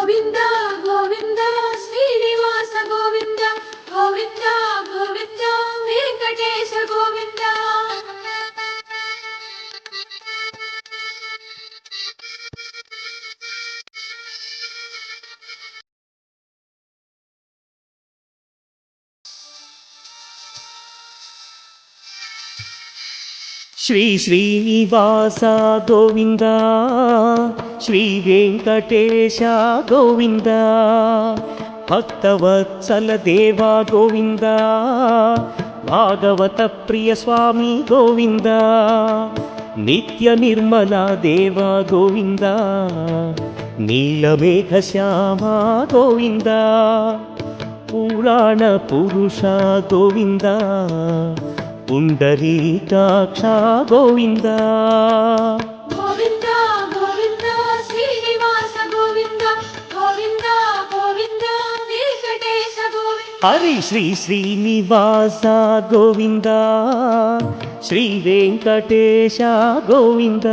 గోవింద గోవింద శ్రీనివాస గోవింద గోవింద గోవింద వెంకటేశ గోవింద. శ్రీ శ్రీనివాస గోవింద, శ్రీ వెంకటేశ గోవింద, భక్తవత్సల దేవా గోవింద, భాగవత ప్రియ స్వామి గోవింద, నిత్య నిర్మల దేవ గోవింద, నీలమేఘ శ్యామ గోవింద, పురాణ పురుష గోవింద, పుండరీకాక్ష గోవింద. గోవింద గోవింద శ్రీనివాస గోవింద గోవింద గోవింద వెంకటేశ గోవింద. హరి శ్రీ శ్రీనివాస గోవింద, శ్రీ వెంకటేశ గోవింద.